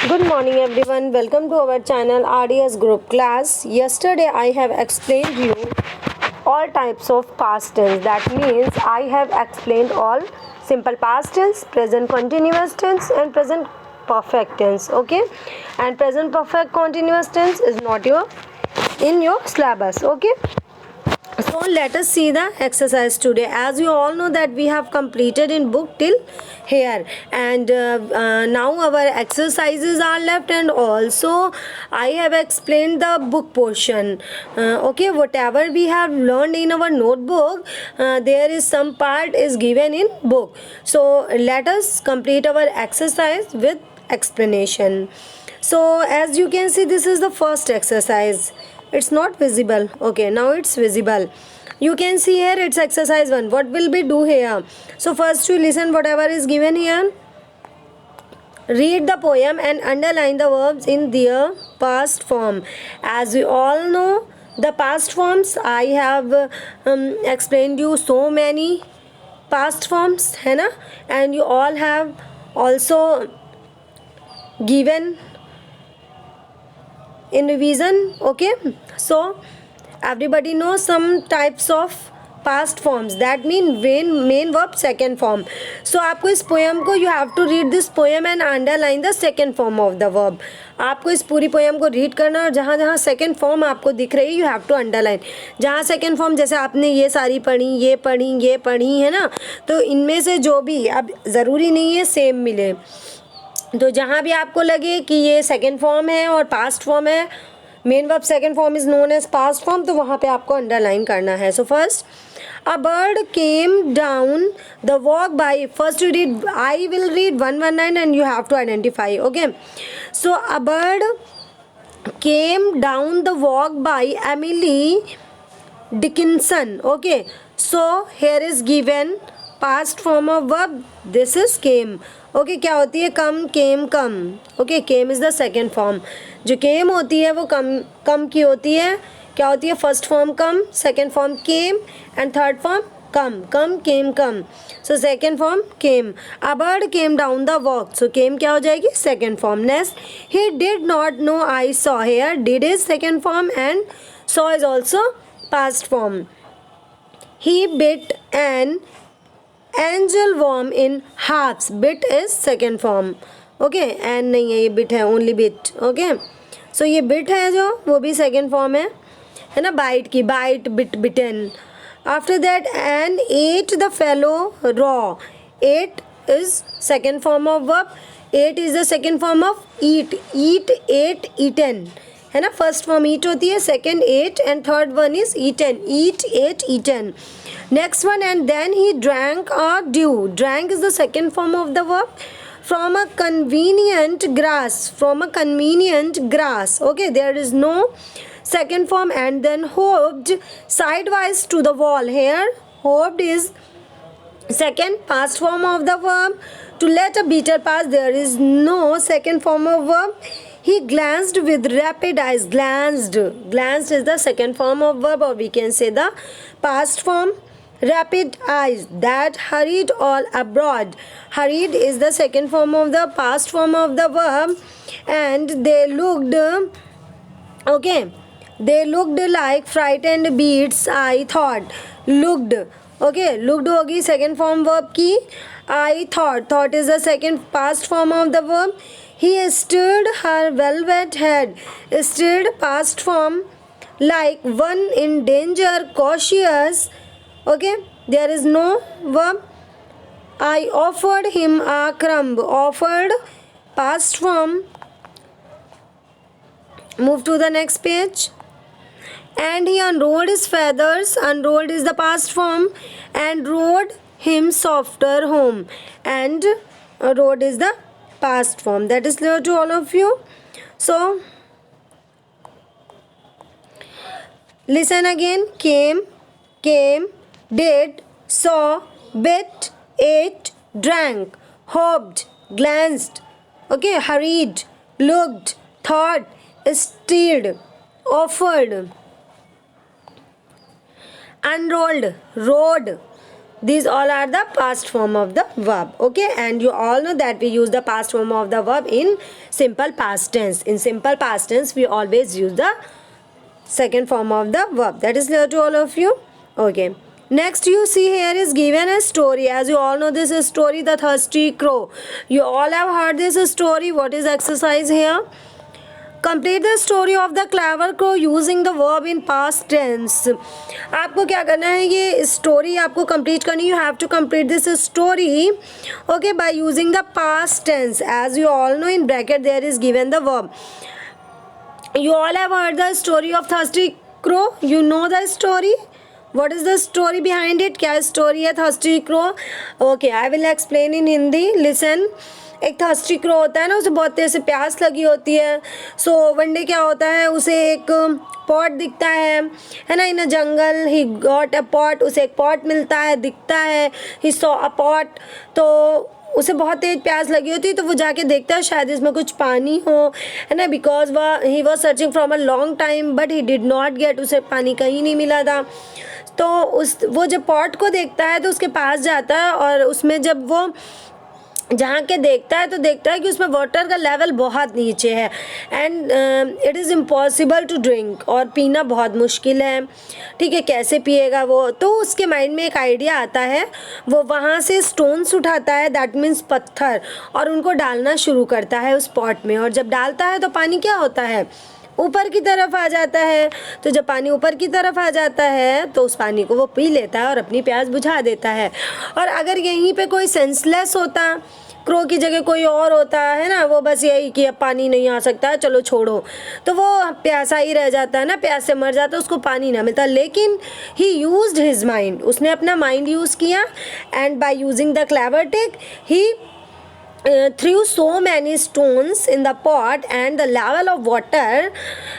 Good morning everyone. Welcome to our channel RDS Group class. Yesterday I have explained you all types of past tense. That means I have explained all simple past tense, present continuous tense and present perfect tense. Okay? And present perfect continuous tense is not in your syllabus. Okay? So let us see the exercise today. As you all know that we have completed in book till here, and now our exercises are left, and also I have explained the book portion. Okay, whatever we have learned in our notebook, there is some part is given in book. So let us complete our exercise with explanation. So as you can see, this is the first exercise. It's not visible. Okay, now it's visible. You can see here it's exercise 1. What will we do here? So first you listen whatever is given here. Read the poem and underline the verbs in their past form. As we all know, the past forms, I have explained you so many past forms, है ना? And you all have also given in revision. Okay, so everybody knows some types of past forms, that mean main verb second form. So आपको इस poem को you have to read this poem and underline the second form of the verb. आपको इस पूरी poem को read करना और जहाँ जहाँ second form आपको दिख रही है you have to underline. जहाँ second form जैसे आपने ये सारी पढ़ी ये पढ़ी है ना, तो इनमें से जो भी, अब ज़रूरी नहीं है सेम मिले, तो जहाँ भी आपको लगे कि ये सेकेंड फॉर्म है और पास्ट फॉर्म है, main verb second form is known as past form, तो वहाँ पे आपको अंडरलाइन करना है. So first, a bird came down the walk by, first you read, I will read 119 and you have to identify. Okay, so a bird came down the walk by Emily Dickinson. Okay, so here is given past form of verb, this is came. Okay, क्या होती है? Come, came, come. Okay, came is the second form. जो came होती है वो कम की होती है. क्या होती है? First form come, second form came and third form come. Come, came, come. So second form came. A bird came down the walk, so came क्या हो जाएगी? Second form. Next, he did not know I saw, here did is second form and saw is also past form. He bit an angle worm in halves, bit is second form. Okay, and नहीं है, ये bit है, only bit. Okay, सो ये bit है जो, वो भी second form है ना, बाइट की, bite, bit, bitten. After that, and ate the fellow raw, ate is second form of verb, ate is the second form of eat, eat, ate, eaten, है ना. फर्स्ट फॉर्म ईट होती है, second ate and third one is eaten, eat, ate, eaten. Next one, and then he drank a dew. Drank is the second form of the verb. From a convenient grass. From a convenient grass. Okay, there is no second form. And then hopped sidewise to the wall. Here, hopped is second past form of the verb. To let a beetle pass, there is no second form of verb. He glanced with rapid eyes. Glanced. Glanced is the second form of verb, or we can say the past form. Rapid eyes, that hurried all abroad. Hurried is the second form of the past form of the verb. And they looked, okay, they looked like frightened beasts, I thought. Looked, okay, looked होगी second form verb की. I thought, thought is the second past form of the verb. He stirred her velvet head. Stirred past form, like one in danger, cautious. Okay, there is no verb. I offered him a crumb. Offered past form. Move to the next page. And he unrolled his feathers. Unrolled is the past form. And rode him softer home. And rode is the past form. That is clear to all of you. So listen again. Came, did, saw, bit, ate, drank, hoped, glanced, okay, hurried, looked, thought, stirred, offered, unrolled, rode, These all are the past form of the verb. Okay, and you all know that we use the past form of the verb in simple past tense. In simple past tense we always use the second form of the verb. That is clear to all of you? Okay, next you see here is given a story. As you all know, this is story, The Thirsty Crow. You all have heard this story. What is exercise here? Complete the story of the clever crow using the verb in past tense. आपको क्या करना है, ये story आपको complete करनी. You have to complete this story okay by using the past tense. As you all know in bracket there is given the verb. You all have heard the story of thirsty crow. You know the story. What is the story behind it? क्या story है thirsty crow? Okay, I will explain in Hindi. Listen. एक thirsty crow होता है ना, उसे बहुत तेज से प्यास लगी होती है. सो वन डे क्या होता है, उसे एक पॉट दिखता है ना, इन अ जंगल. He got a pot. उसे एक पॉट मिलता है, दिखता है. He saw a pot. तो उसे बहुत तेज प्यास लगी होती है, तो वो जाके देखता है शायद इसमें कुछ पानी हो, है ना. Because he was searching from a long time but he did not gate. उसे पानी कहीं नहीं मिला था. तो वो जब पॉट को देखता है तो उसके पास जाता है, और उसमें जब वो जहाँ के देखता है तो देखता है कि उसमें वाटर का लेवल बहुत नीचे है. And it is impossible to drink. और पीना बहुत मुश्किल है. ठीक है, कैसे पिएगा वो. तो उसके माइंड में एक आइडिया आता है. वो वहाँ से स्टोन्स उठाता है, दैट मीन्स पत्थर, और उनको डालना शुरू करता है उस पॉट में. और जब डालता है तो पानी क्या होता है, ऊपर की तरफ आ जाता है. तो जब पानी ऊपर की तरफ आ जाता है तो उस पानी को वो पी लेता है और अपनी प्यास बुझा देता है. और अगर यहीं पे कोई सेंसलेस होता, क्रो की जगह कोई और होता है ना, वो बस यही कि अब पानी नहीं आ सकता, चलो छोड़ो, तो वो प्यासा ही रह जाता है ना, प्यास से मर जाता, उसको पानी ना मिलता. लेकिन ही यूज्ड हिज माइंड. उसने अपना माइंड यूज़ किया. And bye using the clever tick he threw so many stones in the pot and the level of water,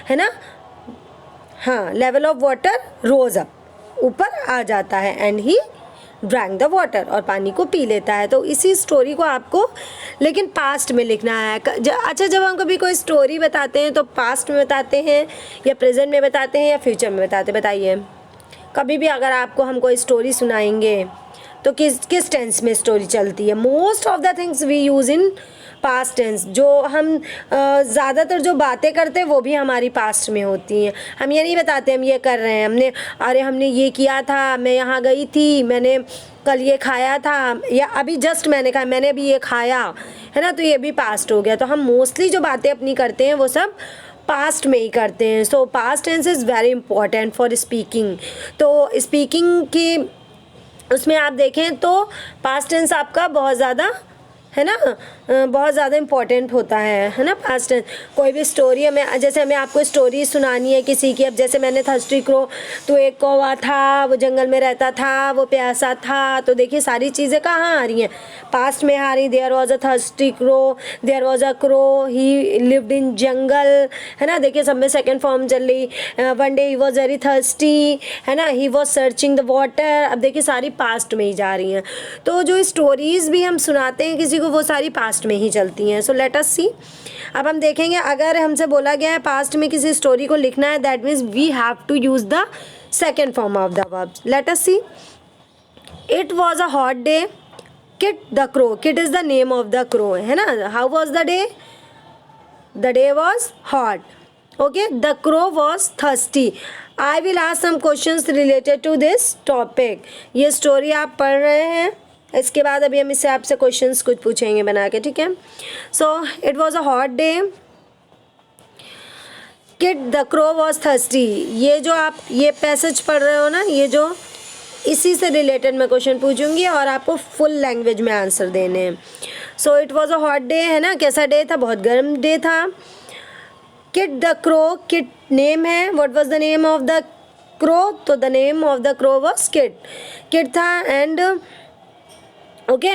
है ना, हाँ, level of water rose up, ऊपर आ जाता है. and he drank the water, और पानी को पी लेता है. तो इसी स्टोरी को आपको लेकिन पास्ट में लिखना है. अच्छा, जब हम कभी कोई स्टोरी बताते हैं तो पास्ट में बताते हैं या प्रेजेंट में बताते हैं या फ्यूचर में बताते, बताइए. कभी भी अगर आपको हम कोई स्टोरी सुनाएंगे तो किस टेंस में स्टोरी चलती है. Most of the things we use in past tense. जो हम ज़्यादातर जो बातें करते हैं वो भी हमारी पास्ट में होती हैं. हम ये नहीं बताते हम ये कर रहे हैं, हमने ये किया था, मैं यहाँ गई थी, मैंने कल ये खाया था, या अभी जस्ट मैंने खाया, मैंने अभी ये खाया, है ना, तो ये भी पास्ट हो गया. तो हम मोस्टली जो बातें अपनी करते हैं वो सब पास्ट में ही करते हैं. So past tense is very important for speaking. तो स्पीकिंग की उसमें आप देखें तो पास्ट टेंस आपका बहुत ज़्यादा, है ना, बहुत ज़्यादा इम्पॉर्टेंट होता है ना, पास्ट टेंस. कोई भी स्टोरी हमें, जैसे हमें आपको स्टोरी सुनानी है किसी की. अब जैसे मैंने थर्स्टी क्रो, तो एक कौवा था, वो जंगल में रहता था, वो प्यासा था. तो देखिए सारी चीज़ें कहाँ आ रही हैं, पास्ट में आ रही. There was a thirsty crow, there was a crow, he lived in jungle, है ना. देखिए सब में सेकेंड फॉर्म चल रही. One day he was very thirsty, है ना, he was searching the water. अब देखिए सारी पास्ट में ही जा रही हैं. तो जो स्टोरीज़ भी हम सुनाते हैं किसी को, वो सारी पास्ट में ही चलती हैं. सो लेट अस सी. अब हम देखेंगे, अगर हमसे बोला गया है पास्ट में किसी स्टोरी को लिखना है, that means we have to use the second form of the verb. Let us see. It was a hot day. Kit the crow. Kit is the name of the crow, है ना. How was the day? The day was hot. Okay. The crow was thirsty. I will ask some questions related to this topic. ये story आप पढ़ रहे हैं, इसके बाद अभी हम इससे आपसे क्वेश्चंस कुछ पूछेंगे बना के, ठीक है. सो it was a hot day. Kid the crow was thirsty. ये जो आप ये पैसेज पढ़ रहे हो ना, ये जो इसी से रिलेटेड मैं क्वेश्चन पूछूंगी और आपको फुल लैंग्वेज में आंसर देने हैं. So it was a hot day, है ना, कैसा डे था, बहुत गर्म डे था. Kid the crow, kid name है. What was the name of the crow? तो the name of the crow was kid. Kid था. And okay,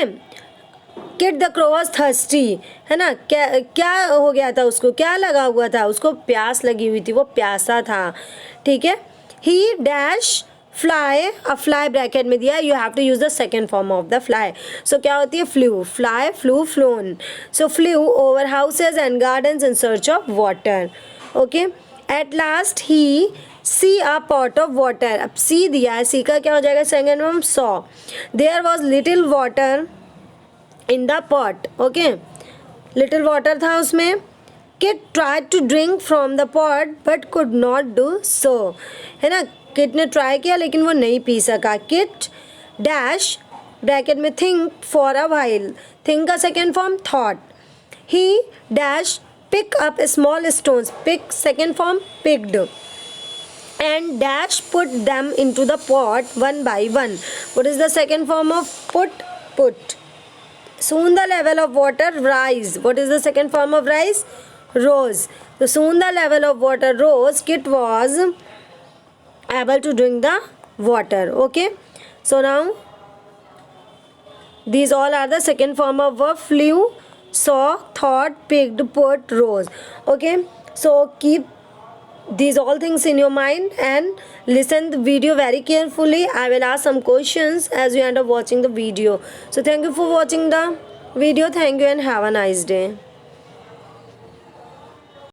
kid the crow was thirsty, है ना. क्या हो गया था उसको, क्या लगा हुआ था उसको, प्यास लगी हुई थी, वो प्यासा था. ठीक है. He dash fly. अब फ्लाई ब्रैकेट में दिया, you have to use the second form of the fly. So क्या होती है, flew. Fly, flew, flown. So flew over houses and gardens in search of water. Okay. At last he see a pot of water. अब see दिया है, see का क्या हो जाएगा second form saw. There was little water in the pot. Okay, little water था उसमें. Kit try to drink from the pot but could not do so. है ना, किट ने ट्राई किया लेकिन वो नहीं पी सका. किट डैश ब्रैकेट में think for a while. Think का second form thought. He dash pick up small stones. Pick second form picked. And dash put them into the pot one by one. What is the second form of put? Put. Soon the level of water rise. What is the second form of rise? Rose. So soon the level of water rose. Kit was able to drink the water. Okay. So now these all are the second form of verb. Flew, saw, thought, picked, put, rose. Okay. So keep these all things in your mind and listen the video very carefully. I will ask some questions as you end up watching the video. So thank you for watching the video. Thank you and have a nice day.